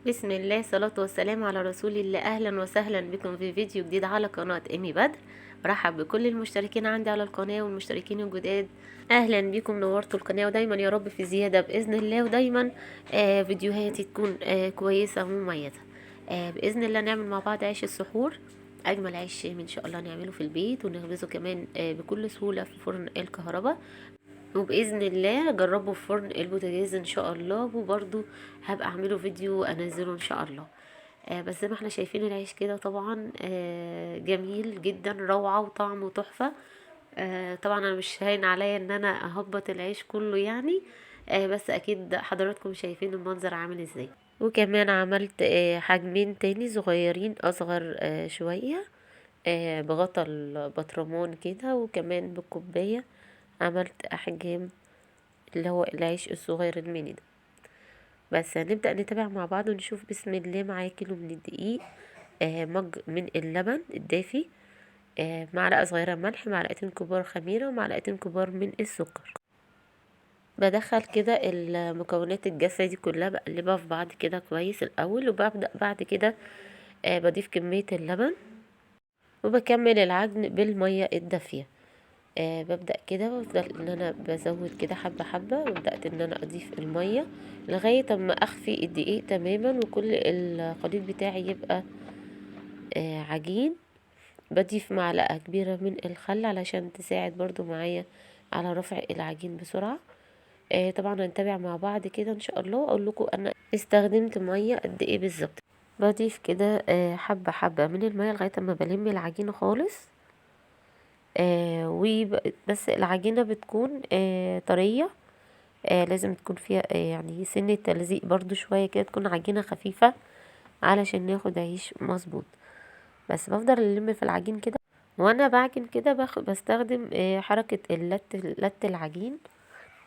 بسم الله، صلاة والسلام على رسول الله. اهلا وسهلا بكم في فيديو جديد على قناة ايمي بدر. برحب بكل المشتركين عندي على القناة والمشتركين الجداد. اهلا بكم، نورتوا القناة ودايما يا رب في زيادة باذن الله، ودايما فيديوهاتي تكون كويسة ومميزة. باذن الله نعمل مع بعض عيش السحور. اجمل عيش شامي ان شاء الله نعمله في البيت ونخبزه كمان بكل سهولة في فرن الكهرباء. وباذن الله اجربه في فرن البوتاجاز ان شاء الله، وبرضو هبقى اعمله فيديو انزله ان شاء الله. بس زي ما احنا شايفين العيش كده طبعا جميل جدا، روعة وطعمه تحفة. طبعا انا مش هين عليا ان انا اهبط العيش كله يعني. بس اكيد حضراتكم شايفين المنظر عامل ازاي. وكمان عملت حجمين تاني صغيرين اصغر شوية، بغطا البطرمان كده، وكمان بالكوباية عملت احجام اللي هو العيش الصغير الميني ده. بس هنبدأ نتابع مع بعض ونشوف. بسم الله. معايا كيلو من الدقيق، مج من اللبن الدافي، معلقة صغيرة ملح، معلقتين كبار خميرة، ومعلقتين كبار من السكر. بدخل كده المكونات الجافة دي كلها، بقلبها في بعض كده كويس الأول، وببدأ بعد كده بضيف كمية اللبن، وبكمل العجن بالمية الدافية. ببدأ كده بفضل ان انا بزود كده حبة حبة، وبدأت ان انا اضيف المية لغاية اما اخفي الدقيق تماما وكل الخليط بتاعي يبقى عجين. بضيف معلقة كبيرة من الخل علشان تساعد برضو معايا على رفع العجين بسرعة. طبعا هنتابع مع بعض كده ان شاء الله، اقول لكم انا استخدمت مية قد ايه بالظبط. بضيف كده حبة حبة من المية لغاية اما بلم العجينة خالص. بس العجينة بتكون طرية. لازم تكون فيها يعني سنة تلزيق برضو شوية كده، تكون عجينة خفيفة علشان ناخد عيش مظبوط. بس بفضل الم في العجين كده، وانا بعجن كده بستخدم حركة لت العجين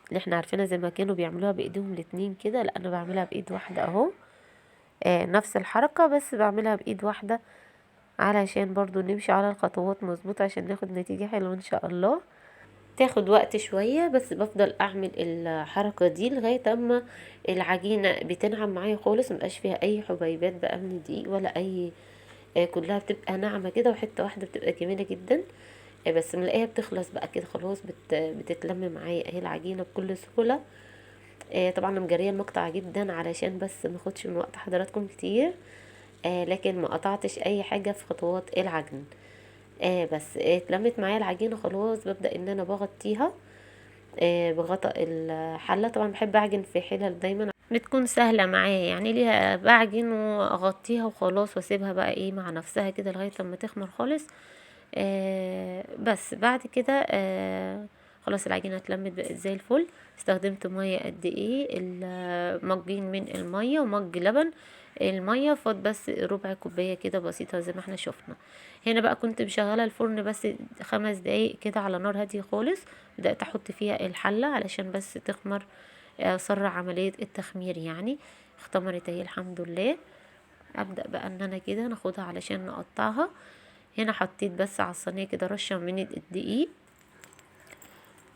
اللي احنا عارفينها زي ما كانوا بيعملوها بايديهم الاتنين كده. لا، انا بعملها بايد واحدة اهو. نفس الحركة بس بعملها بايد واحدة علشان برضو نمشي على الخطوات مظبوط عشان ناخد نتيجة حلوة ان شاء الله. تاخد وقت شوية، بس بفضل اعمل الحركة دي لغاية اما العجينة بتنعم معايا خالص، مبقاش فيها اي حبيبات بقى من الدقيق ولا اي. كلها بتبقى ناعمة كده، وحتة واحدة بتبقى جميلة جدا. بس ملاقيها بتخلص بقى كده خلاص، بتتلم معايا اهي العجينة بكل سهولة. طبعا انا مجريه المقطع جدا علشان بس ماخدش من وقت حضراتكم كتير. لكن ما قطعتش اي حاجة في خطوات العجن. بس اتلمت معايا العجينة خلاص، ببدأ ان انا بغطيها بغطاء الحلة. طبعا بحب اعجن في حلل دايما بتكون سهلة معايا، يعني ليها بعجن واغطيها وخلاص، واسيبها بقى ايه مع نفسها كده لغاية لما تخمر خالص. بس بعد كده خلاص العجينة اتلمت بقت زي الفل. استخدمت مية قد ايه، مجين من المية ومج لبن. المية فاض بس ربع كوباية كده بسيطة زي ما احنا شفنا. هنا بقى كنت مشغلة الفرن بس 5 دقايق كده على نار هادية خالص. بدأت احط فيها الحلة علشان بس تخمر، اسرع عملية التخمير يعني. اختمرت اهي الحمد لله. ابدأ بقى ان انا كده ناخدها علشان نقطعها. هنا حطيت بس على الصينية كده رشة من الدقيق.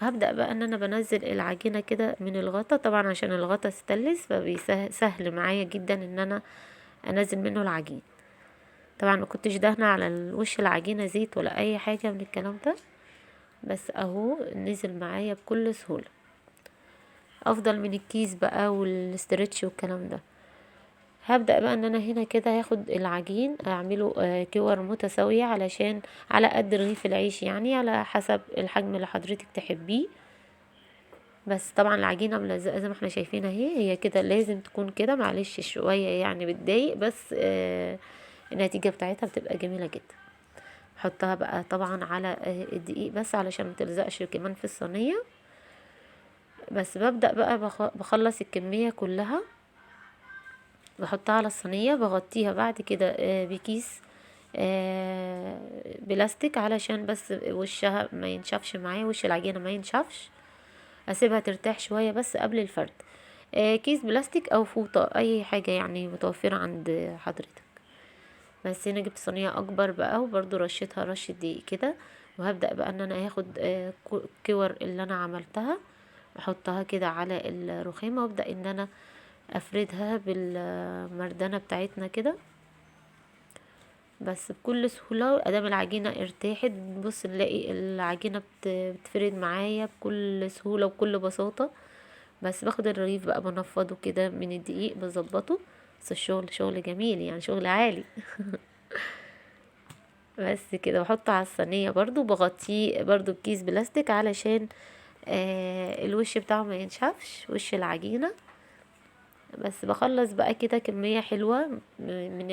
هبدأ بقى ان انا بنزل العجينة كده من الغطا، طبعا عشان الغطا ستانلس فبيسهل معايا جدا ان انا انزل منه العجين. طبعا ما كنتش دهنة على وش العجينة زيت ولا اي حاجة من الكلام ده، بس اهو نزل معايا بكل سهولة، افضل من الكيس بقى والاسترتش والكلام ده. هبدأ بقى ان انا هنا كده هاخد العجين اعمله كور متساوية علشان على قد رغيف العيش، يعني على حسب الحجم اللي حضرتك تحبيه. بس طبعا العجينة ملزقة زي ما احنا شايفين اهي، هي كده لازم تكون كده، معلش شوية يعني بتضايق، بس النتيجة بتاعتها بتبقى جميلة جدا. حطها بقى طبعا على الدقيق بس علشان متلزقش كمان في الصينية. بس ببدأ بقى بخلص الكمية كلها، بحطها على الصينية، بغطيها بعد كده بكيس بلاستيك علشان بس وشها ما ينشفش معايا، وش العجينة ما ينشفش. اسيبها ترتاح شوية بس قبل الفرد. كيس بلاستيك او فوطة، اي حاجة يعني متوفرة عند حضرتك. بس هنا جبت صينية اكبر بقى، وبرضو رشيتها رشة دقيق كده. وهبدأ بقى ان انا هاخد كور اللي انا عملتها، احطها كده على الرخامة، وابدأ ان انا افردها بالمردانة بتاعتنا كده بس بكل سهولة. ادام العجينة ارتاحت بص نلاقي العجينة بتفرد معايا بكل سهولة وكل بساطة. بس باخد الرغيف بقى بنفضه كده من الدقيق بظبطه. بس الشغل شغل جميل يعني شغل عالي. بس كده بحطه على الصينية برضو بغطيه برضو بكيس بلاستيك علشان الوش بتاعه ما ينشفش وش العجينة. بس بخلص بقى كده كمية حلوة من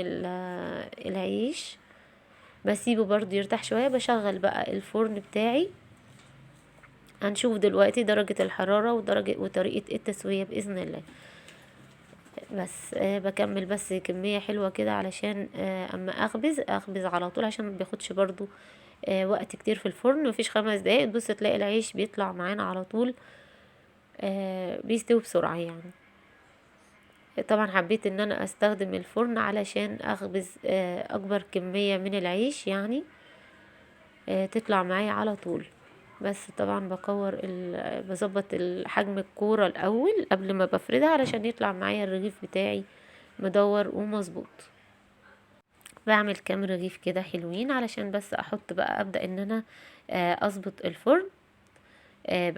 العيش بسيبه برضو يرتاح شوية. بشغل بقى الفرن بتاعي هنشوف دلوقتي درجة الحرارة ودرجة وطريقة التسوية بإذن الله. بس بكمل بس كمية حلوة كده علشان اما اخبز على طول عشان ما بياخدش برضو وقت كتير في الفرن. مفيش 5 دقايق تبص تلاقي العيش بيطلع معانا على طول بيستوي بسرعة يعني. طبعا حبيت ان انا استخدم الفرن علشان اخبز اكبر كمية من العيش يعني تطلع معايا على طول. بس طبعا بظبط حجم الكورة الاول قبل ما بفردها علشان يطلع معايا الرغيف بتاعي مدور ومظبوط. بعمل كام رغيف كده حلوين علشان بس احط بقى ابدأ ان انا اظبط الفرن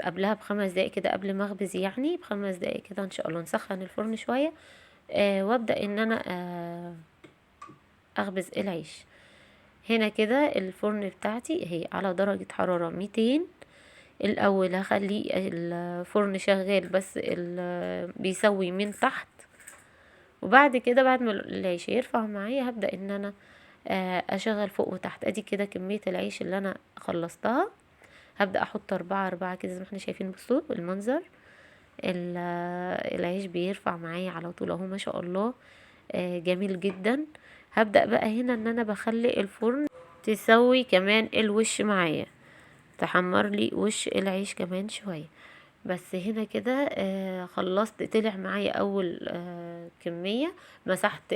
قبلها ب5 دقايق كده قبل ما اخبز يعني ب5 دقايق كده ان شاء الله نسخن الفرن شوية وابدأ ان انا اخبز العيش. هنا كده الفرن بتاعتي هي على درجة حرارة 200. الاول هخلي الفرن شغال بس بيسوي من تحت. وبعد كده بعد ما العيش يرفع معايا هبدأ ان انا اشغل فوق وتحت. ادي كده كمية العيش اللي انا خلصتها. هبدأ احط 4 كده زي ما احنا شايفين. بصوا المنظر العيش بيرفع معايا على طول اهو ما شاء الله جميل جدا. هبدأ بقى هنا ان انا بخلي الفرن تسوي كمان الوش معايا تحمر لي وش العيش كمان شوية. بس هنا كده خلصت طلع معايا اول كمية. مسحت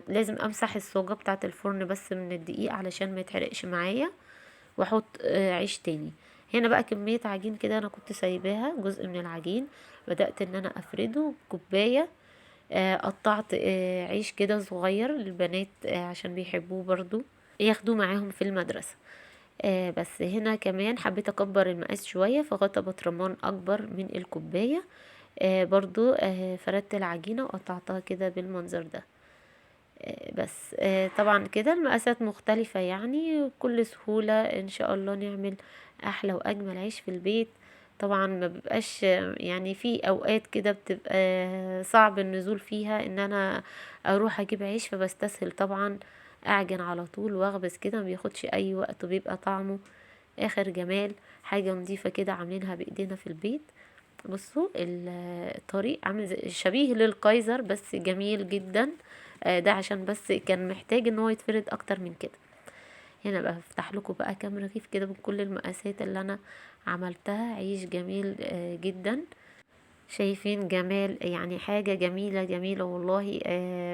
لازم امسح الصاجة بتاعة الفرن بس من الدقيق علشان ما يتحرقش معايا واحط عيش تاني. هنا بقى كمية عجين كده انا كنت سايباها جزء من العجين بدأت ان انا افرده بكوباية. قطعت عيش كده صغير للبنات عشان بيحبوه برضو ياخدوه معاهم في المدرسة. بس هنا كمان حبيت اكبر المقاس شوية فغطى بطرمان اكبر من الكوباية. برضو فردت العجينة وقطعتها كده بالمنظر ده. بس طبعا كده المقاسات مختلفة يعني بكل سهولة ان شاء الله نعمل احلى واجمل عيش في البيت. طبعا ما بيبقاش يعني في اوقات كده بتبقى صعب النزول فيها ان انا اروح اجيب عيش فبستسهل طبعا اعجن على طول واخبز كده ما بياخدش اي وقت وبيبقى طعمه اخر جمال. حاجة نظيفة كده عاملينها بايدينا في البيت. بصوا الطريق عامل شبيه للقيصر بس جميل جدا. ده عشان بس كان محتاج ان هو يتفرد اكتر من كده. هنا بقى هفتح لكم بقى كام رغيف كده بكل المقاسات اللي انا عملتها. عيش جميل جدا. شايفين جمال يعني حاجة جميلة جميلة والله.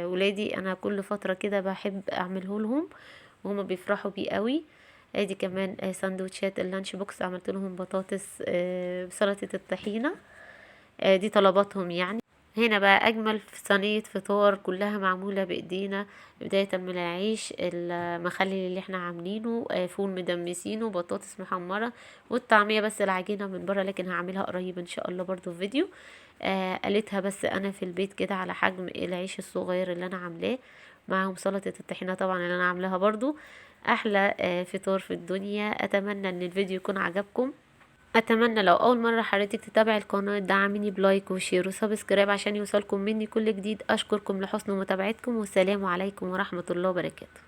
ولادي انا كل فترة كده بحب اعمله لهم وهما بيفرحوا بيه قوي. ادي كمان سندوتشات اللانش بوكس عملت لهم بطاطس بسلطة الطحينة. دي طلباتهم يعني. هنا بقى اجمل صينية فطار كلها معمولة بايدينا بداية من العيش المخلل اللي احنا عاملينه فول مدمسينه بطاطس محمرة والطعمية بس العجينة من بره لكن هعملها قريب ان شاء الله برضو في فيديو. قليتها بس انا في البيت كده على حجم العيش الصغير اللي انا عاملاه معاهم سلطة الطحينة طبعا اللي انا عاملاها برضو. احلى فطار في الدنيا. اتمنى ان الفيديو يكون عجبكم. اتمنى لو اول مره حضرتك تتابعي القناه دعميني بلايك وشير وسبسكرايب عشان يوصلكم مني كل جديد. اشكركم لحسن متابعتكم والسلام عليكم ورحمه الله وبركاته.